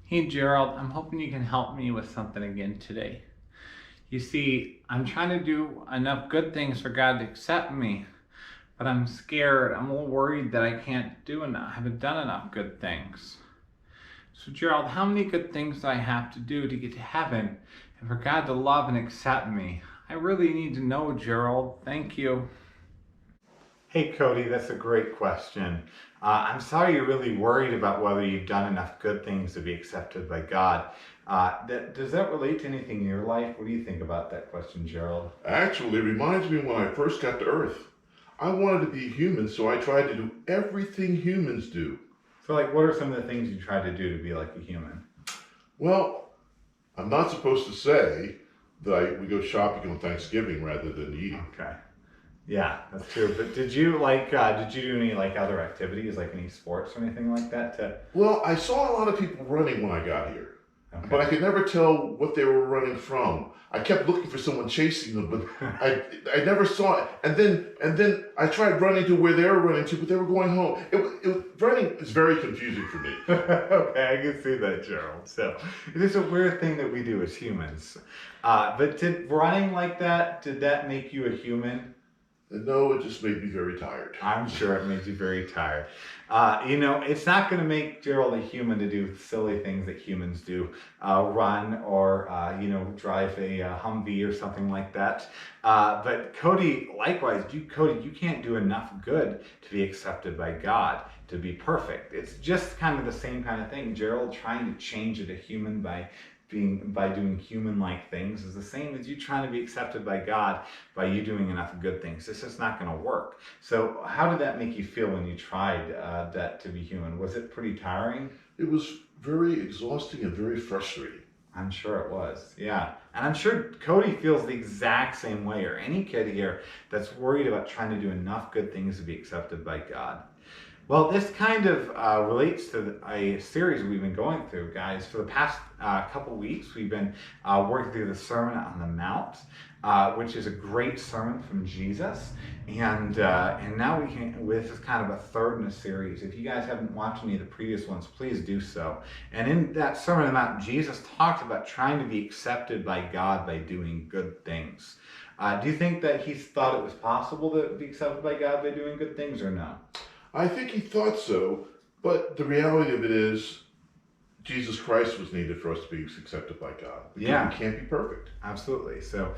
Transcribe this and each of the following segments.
Hey Gerald, I'm hoping you can help me with something again today. You see, I'm trying to do enough good things for God to accept me, but I'm scared. I'm a little worried that I can't do enough. I haven't done enough good things. So Gerald, how many good things do I have to do to get to heaven and for God to love and accept me? I really need to know, Gerald. Thank you. Hey Cody, that's a great question. I'm sorry you're really worried about whether you've done enough good things to be accepted by God. Does that relate to anything in your life? What do you think about that question, Gerald? Actually, it reminds me when I first got to Earth. I wanted to be human, so I tried to do everything humans do. So, like, what are some of the things you try to do to be like a human? Well, I'm not supposed to say that we go shopping on Thanksgiving rather than eating. Okay. Yeah, that's true. But did you do any like other activities, like any sports or anything like that? Well, I saw a lot of people running when I got here, but I Okay. could never tell what they were running from. I kept looking for someone chasing them, but I never saw it. And then I tried running to where they were running to, but they were going home. Running is very confusing for me. Okay, I can see that, Gerald. So it is a weird thing that we do as humans. But did running like that, did that make you a human? And no, it just made me very tired. I'm sure it made you very tired. It's not going to make Gerald a human to do silly things that humans do, run or, drive a Humvee or something like that. But Cody, likewise, Cody, you can't do enough good to be accepted by God, to be perfect. It's just kind of the same kind of thing. Gerald trying to change it a human by doing human-like things is the same as you trying to be accepted by God by you doing enough good things. This is not going to work. So how did that make you feel when you tried that to be human? Was it pretty tiring? It was very exhausting and very frustrating. I'm sure it was, yeah. And I'm sure Cody feels the exact same way, or any kid here that's worried about trying to do enough good things to be accepted by God. Well, this kind of relates to a series we've been going through, guys. For the past couple weeks, we've been working through the Sermon on the Mount, which is a great sermon from Jesus. And now this is kind of a third in a series. If you guys haven't watched any of the previous ones, please do so. And in that Sermon on the Mount, Jesus talked about trying to be accepted by God by doing good things. Do you think that he thought it was possible to be accepted by God by doing good things, or no? I think he thought so, but the reality of it is Jesus Christ was needed for us to be accepted by God. Because Yeah. we can't be perfect. Absolutely. So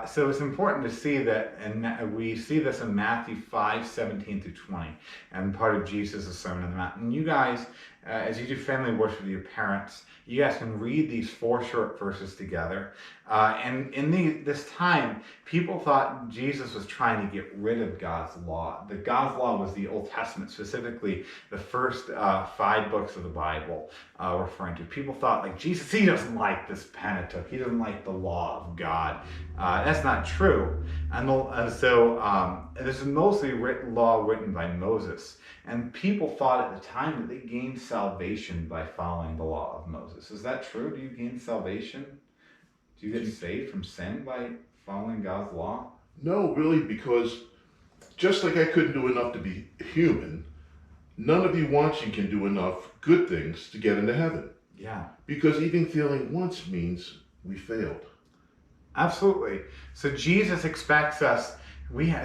so it's important to see that, and we see this in Matthew 5:17 through 20, and part of Jesus' Sermon on the Mount. And you guys, as you do family worship with your parents, you guys can read these 4 short verses together. And in this time, people thought Jesus was trying to get rid of God's law. God's law was the Old Testament, specifically the first 5 books of the Bible, referring to. People thought, like, Jesus, he doesn't like this Pentateuch. He doesn't like the law of God. That's not true. So this is mostly law written by Moses. And people thought at the time that they gained salvation by following the law of Moses. Is that true? Do you gain salvation? Do you get saved from sin by following God's law? No, really, because just like I couldn't do enough to be human, none of you watching can do enough good things to get into heaven. Yeah. Because even failing once means we failed. Absolutely. So Jesus expects us,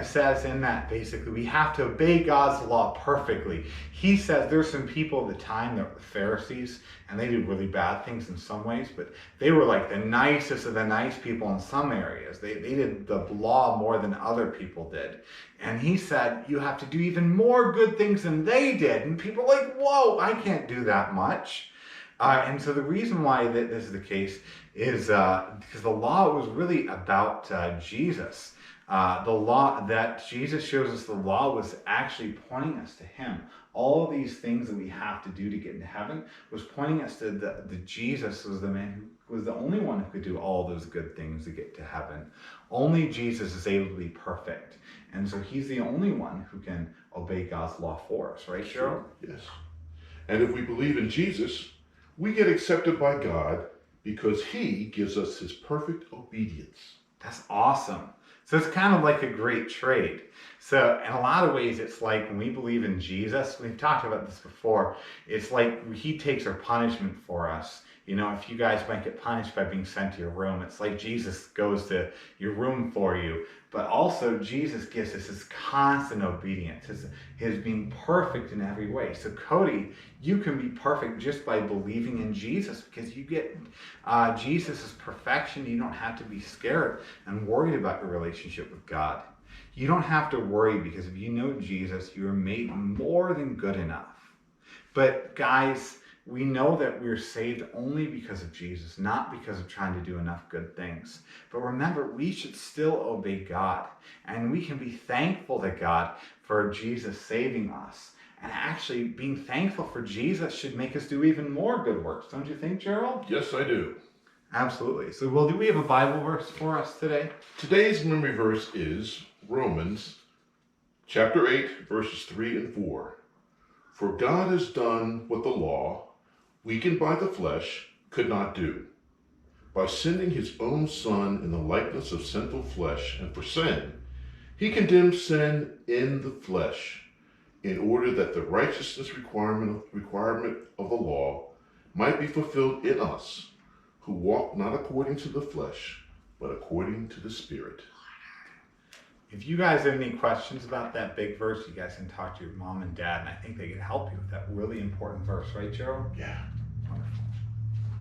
says in that basically we have to obey God's law perfectly. He says there's some people at the time that were the Pharisees, and they did really bad things in some ways, but they were like the nicest of the nice people in some areas. They did the law more than other people did. And he said, you have to do even more good things than they did. And people are like, whoa, I can't do that much. And so the reason why this is the case is because the law was really about Jesus. The law that Jesus shows us, the law was actually pointing us to him. All of these things that we have to do to get into heaven was pointing us to the Jesus was the man who was the only one who could do all those good things to get to heaven. Only Jesus is able to be perfect. And so he's the only one who can obey God's law for us, right, Cheryl? Yes. And if we believe in Jesus, we get accepted by God because he gives us his perfect obedience. That's awesome. So it's kind of like a great trade. So in a lot of ways, it's like when we believe in Jesus, we've talked about this before, it's like he takes our punishment for us. You know, if you guys might get punished by being sent to your room, it's like Jesus goes to your room for you. But also Jesus gives us his constant obedience, his being perfect in every way. So Cody, you can be perfect just by believing in Jesus, because you get Jesus' perfection. You don't have to be scared and worried about your relationship with God. You don't have to worry, because if you know Jesus, you are made more than good enough. But guys, we know that we're saved only because of Jesus, not because of trying to do enough good things. But remember, we should still obey God, and we can be thankful to God for Jesus saving us. And actually, being thankful for Jesus should make us do even more good works. Don't you think, Gerald? Yes, I do. Absolutely. So, do we have a Bible verse for us today? Today's memory verse is Romans chapter 8, verses 3 and 4. For God has done what the law, weakened by the flesh, could not do. By sending his own Son in the likeness of sinful flesh, and for sin, he condemned sin in the flesh, in order that the righteousness requirement of the law might be fulfilled in us, who walk not according to the flesh, but according to the Spirit. If you guys have any questions about that big verse, you guys can talk to your mom and dad, and I think they can help you with that really important verse, right, Gerald? Yeah. Wonderful.